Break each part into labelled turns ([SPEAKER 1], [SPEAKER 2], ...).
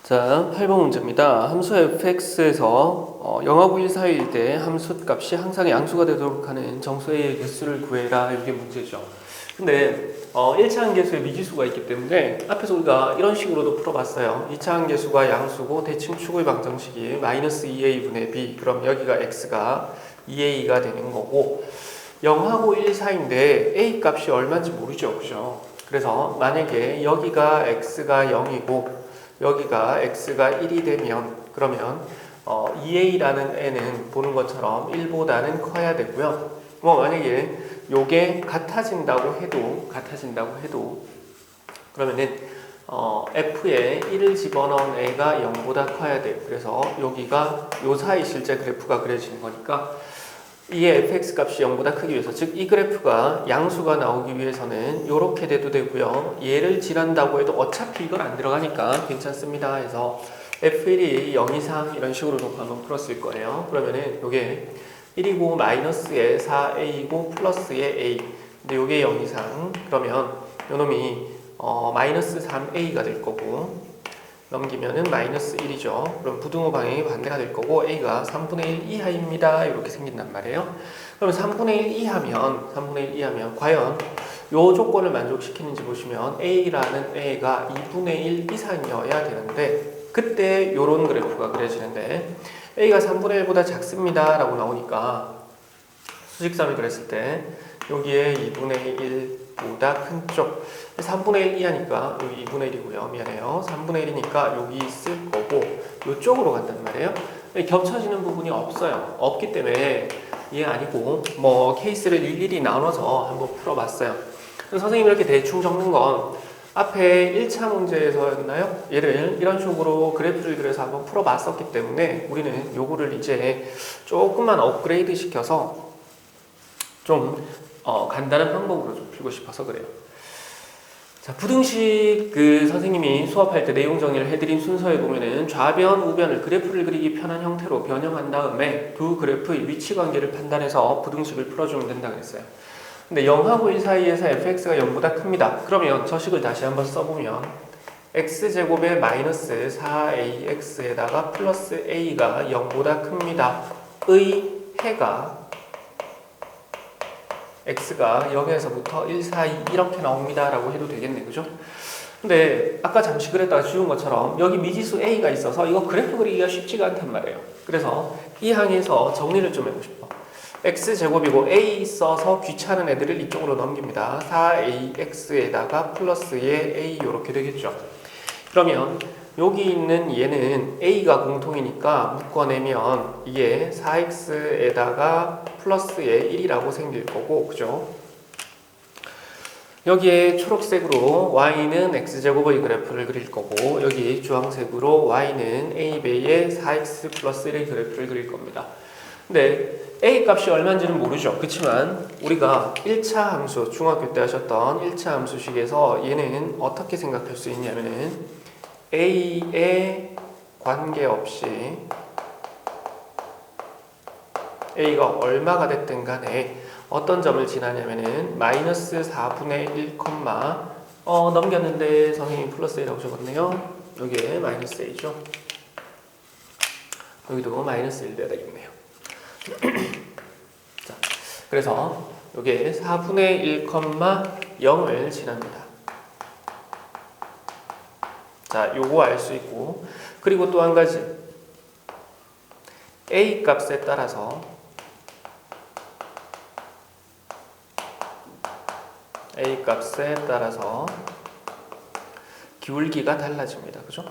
[SPEAKER 1] 자, 8번 문제입니다. 함수 fx에서 0하고 1 사이일 때 함수 값이 항상 양수가 되도록 하는 정수 A의 개수를 구해라. 이게 문제죠. 근데 1차 함계수에 미지수가 있기 때문에 앞에서 우리가 이런 식으로도 풀어봤어요. 2차 함계수가 양수고 대칭 추구의 방정식이 마이너스 2a분의 b. 그럼 여기가 x가 2a가 되는 거고 0하고 1 사이인데 a 값이 얼마인지 모르죠. 그죠? 그래서 만약에 여기가 x가 0이고 여기가 x가 1이 되면 그러면 2a라는 애는 보는 것처럼 1보다는 커야 되고요. 만약에 요게 같아진다고 해도 그러면은 f에 1을 집어넣은 애가 0보다 커야 돼요. 그래서 여기가 요 사이 실제 그래프가 그려지는 거니까 이게 fx 값이 0보다 크기 위해서, 즉 이 그래프가 양수가 나오기 위해서는 이렇게 돼도 되고요. 얘를 지난다고 해도 어차피 이건 안 들어가니까 괜찮습니다. 해서 f1이 0 이상 이런 식으로 놓고 한번 풀었을 거예요. 그러면은 요게 1이고 마이너스에 4a이고 플러스에 a. 근데 요게 0 이상 그러면 요놈이 마이너스 3a가 될 거고 넘기면은 마이너스 1이죠. 그럼 부등호 방향이 반대가 될 거고 a가 3분의 1 이하입니다. 이렇게 생긴단 말이에요. 그럼 3분의 1 이하면 과연 요 조건을 만족시키는지 보시면 a라는 애가 2분의 1 이상이어야 되는데 그때 요런 그래프가 그려지는데 a가 3분의 1보다 작습니다 라고 나오니까 수직선을 그렸을 때 여기에 2분의 1보다 큰 쪽 3분의 1 이하니까 여기 2분의 1이고요. 미안해요. 3분의 1이니까 여기 있을 거고 이쪽으로 간단 말이에요. 겹쳐지는 부분이 없기 때문에 이게 아니고 케이스를 일일이 나눠서 한번 풀어봤어요. 선생님이 이렇게 대충 적는 건 앞에 1차 문제에서였나요? 얘를 이런 식으로 그래프를 그려서 한번 풀어봤었기 때문에 우리는 요거를 이제 조금만 업그레이드 시켜서 좀 간단한 방법으로 좀 풀고 싶어서 그래요. 자, 부등식 선생님이 수업할 때 내용 정리를 해드린 순서에 보면은 좌변, 우변을 그래프를 그리기 편한 형태로 변형한 다음에 두 그래프의 위치 관계를 판단해서 부등식을 풀어주면 된다 그랬어요. 근데 0하고 1 사이에서 fx가 0보다 큽니다. 그러면 저 식을 다시 한번 써보면 x제곱에 마이너스 4ax에다가 플러스 a가 0보다 큽니다. 의 해가 x가 0에서부터 1 사이 이렇게 나옵니다 라고 해도 되겠네. 그죠? 근데 아까 잠시 그랬다가 지운 것처럼 여기 미지수 a가 있어서 이거 그래프 그리기가 쉽지가 않단 말이에요. 그래서 이 항에서 정리를 좀 해보고 싶어. x제곱이고 a 있어서 귀찮은 애들을 이쪽으로 넘깁니다. 4ax에다가 플러스에 a 이렇게 되겠죠. 그러면 여기 있는 얘는 a가 공통이니까 묶어내면 이게 4x에다가 플러스에 1이라고 생길 거고, 그죠? 여기에 초록색으로 y는 x제곱의 그래프를 그릴 거고 여기 주황색으로 y는 a배의 4x 플러스 1의 그래프를 그릴 겁니다. 근데 a 값이 얼마인지는 모르죠. 그렇지만 우리가 1차 함수, 중학교 때 하셨던 1차 함수식에서 얘는 어떻게 생각할 수 있냐면은 a에 관계없이 a가 얼마가 됐든 간에 어떤 점을 지나냐면은 마이너스 4분의 1, 넘겼는데 선생님이 플러스 a라고 적었네요. 여기에 마이너스 a죠. 여기도 마이너스 1 돼야 되겠네요. 자, 그래서 여기에 4분의 1, 0을 지납니다. 자, 요거 알 수 있고, 그리고 또 한 가지 a 값에 따라서 기울기가 달라집니다. 그죠?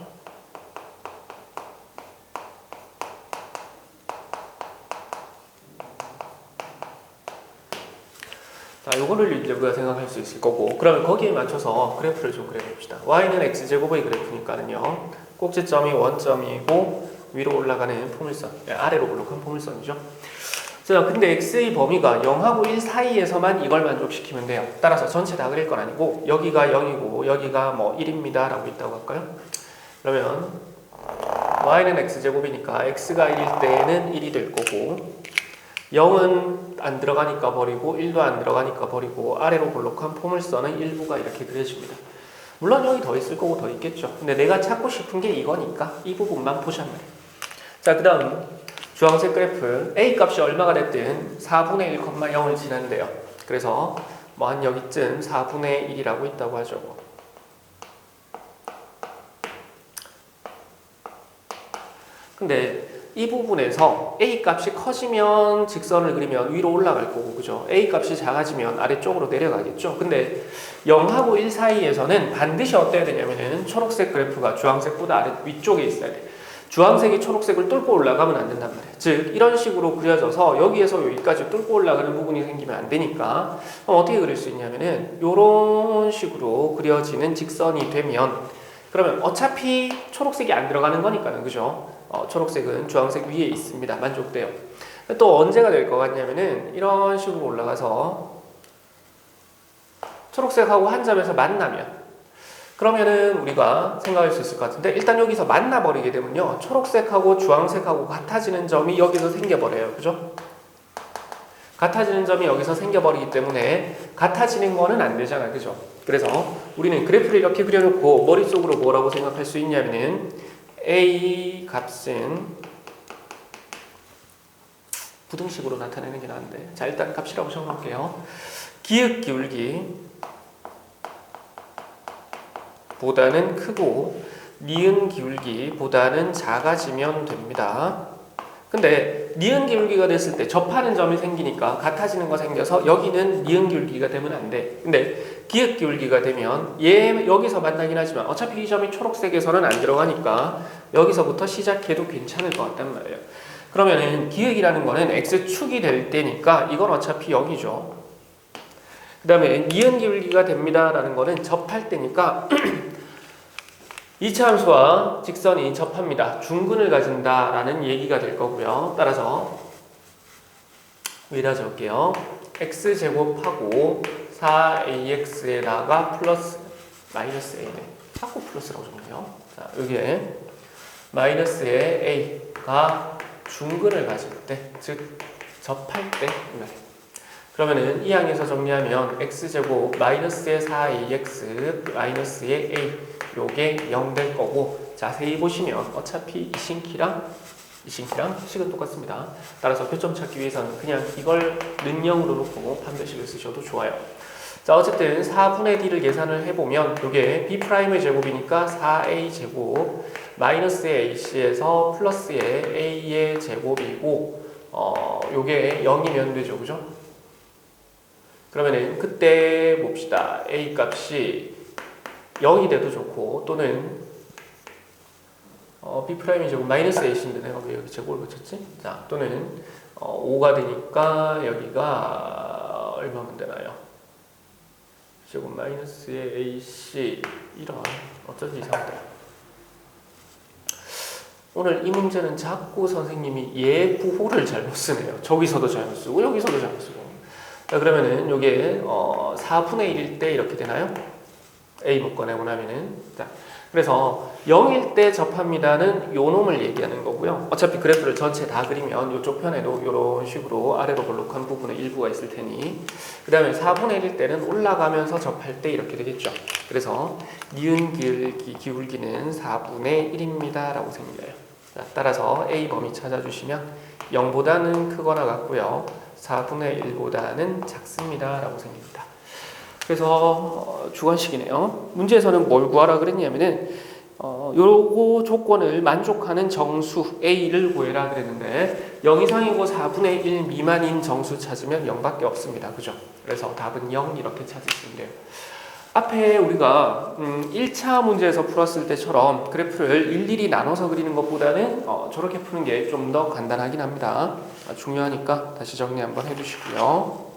[SPEAKER 1] 자, 요거를 이제 우리가 생각할 수 있을 거고, 그러면 거기에 맞춰서 그래프를 좀 그려봅시다. y는 x제곱의 그래프니까는요, 꼭지점이 원점이고 위로 올라가는 포물선, 아래로 올라가는 포물선이죠. 자, 근데 x의 범위가 0하고 1 사이에서만 이걸 만족시키면 돼요. 따라서 전체 다 그릴 건 아니고 여기가 0이고 여기가 1입니다 라고 있다고 할까요? 그러면 y는 x제곱이니까 x가 1일 때는 1이 될 거고 0은 안 들어가니까 버리고 1도 안 들어가니까 버리고 아래로 볼록한 포물선의 일부가 이렇게 그려집니다. 물론 여기 더 있을 거고 더 있겠죠. 근데 내가 찾고 싶은 게 이거니까 이 부분만 보자 말이에요. 자, 그 다음 주황색 그래프 A 값이 얼마가 됐든 4분의 1, 0을 지난대요. 그래서 뭐 한 여기쯤 4분의 1이라고 있다고 하죠. 근데 이 부분에서 A 값이 커지면 직선을 그리면 위로 올라갈 거고, 그죠? A 값이 작아지면 아래쪽으로 내려가겠죠? 근데 0하고 1 사이에서는 반드시 어때야 되냐면은 초록색 그래프가 주황색보다 아래 위쪽에 있어야 돼. 주황색이 초록색을 뚫고 올라가면 안 된단 말이에요. 즉 이런 식으로 그려져서 여기에서 여기까지 뚫고 올라가는 부분이 생기면 안 되니까 어떻게 그릴 수 있냐면은 이런 식으로 그려지는 직선이 되면, 그러면 어차피 초록색이 안 들어가는 거니까는, 그죠? 초록색은 주황색 위에 있습니다. 만족돼요. 또 언제가 될 것 같냐면은 이런 식으로 올라가서 초록색하고 한 점에서 만나면, 그러면은 우리가 생각할 수 있을 것 같은데, 일단 여기서 만나버리게 되면요, 초록색하고 주황색하고 같아지는 점이 여기서 생겨버려요. 그죠? 같아지는 점이 여기서 생겨버리기 때문에 같아지는 거는 안 되잖아. 그죠? 그래서 우리는 그래프를 이렇게 그려놓고 머릿속으로 뭐라고 생각할 수 있냐면은 A 값은 부등식으로 나타내는 게 나은데, 자 일단 값이라고 적어놓을게요. 기역 기울기 보다는 크고 니은 기울기보다는 작아지면 됩니다. 근데 니은 기울기가 됐을 때 접하는 점이 생기니까 같아지는 거 생겨서 여기는 니은 기울기가 되면 안 돼. 근데 기역 기울기가 되면 얘 여기서 만나긴 하지만 어차피 이 점이 초록색에서는 안 들어가니까 여기서부터 시작해도 괜찮을 것 같단 말이에요. 그러면은 기역이라는 거는 x축이 될 때니까 이건 어차피 여기죠. 그 다음에 니은 기울기가 됩니다 라는 거는 접할 때니까 이차함수와 직선이 접합니다. 중근을 가진다 라는 얘기가 될 거고요. 따라서 위에다 적을게요. x제곱하고 4ax에다가 플러스 마이너스 a네. 자꾸 플러스라고 적네요. 자, 여기에 마이너스의 a가 중근을 가질 때, 즉 접할 때 그러면은 이 항에서 정리하면 x제곱 마이너스의 4ax 마이너스의 a 요게 0 될 거고, 자세히 보시면 어차피 이 신키랑 식은 똑같습니다. 따라서 표점 찾기 위해서는 그냥 이걸 는영으로 놓고 판별식을 쓰셔도 좋아요. 자, 어쨌든 4분의 d를 계산을 해보면 이게 b'의 제곱이니까 4a 제곱 마이너스의 ac에서 플러스의 a의 제곱이고, 요게 0이면 되죠, 그죠? 그러면은 그때 봅시다. a 값이 0이 돼도 좋고, 또는 b'이 제곱 마이너스 a인데 내가 왜 여기 제곱을 붙였지? 자, 또는 5가 되니까 여기가 얼마면 되나요? 제곱 마이너스의 ac 이런, 어쩐지 이상하다. 오늘 이 문제는 자꾸 선생님이 예부호를 잘못 쓰네요. 저기서도 잘못 쓰고 여기서도 잘못 쓰고. 자, 그러면은 요게 4분의 1일 때 이렇게 되나요? A 묶어내고 나면은. 자, 그래서 0일 때 접합니다는 요 놈을 얘기하는 거고요. 어차피 그래프를 전체 다 그리면 이쪽 편에도 이런 식으로 아래로 볼록한 부분에 일부가 있을 테니, 그 다음에 4분의 1일 때는 올라가면서 접할 때 이렇게 되겠죠. 그래서 니은 기울기는 4분의 1입니다 라고 생겨요. 자, 따라서 A 범위 찾아주시면 0보다는 크거나 같고요, 4분의 1보다는 작습니다 라고 생깁니다. 그래서 주관식이네요. 문제에서는 뭘 구하라 그랬냐면은 요거 조건을 만족하는 정수 A를 구해라 그랬는데 0 이상이고 4분의 1 미만인 정수 찾으면 0밖에 없습니다. 그죠? 그래서 답은 0 이렇게 찾으시면 돼요. 앞에 우리가 1차 문제에서 풀었을 때처럼 그래프를 일일이 나눠서 그리는 것보다는 저렇게 푸는 게 좀 더 간단하긴 합니다. 중요하니까 다시 정리 한번 해주시고요.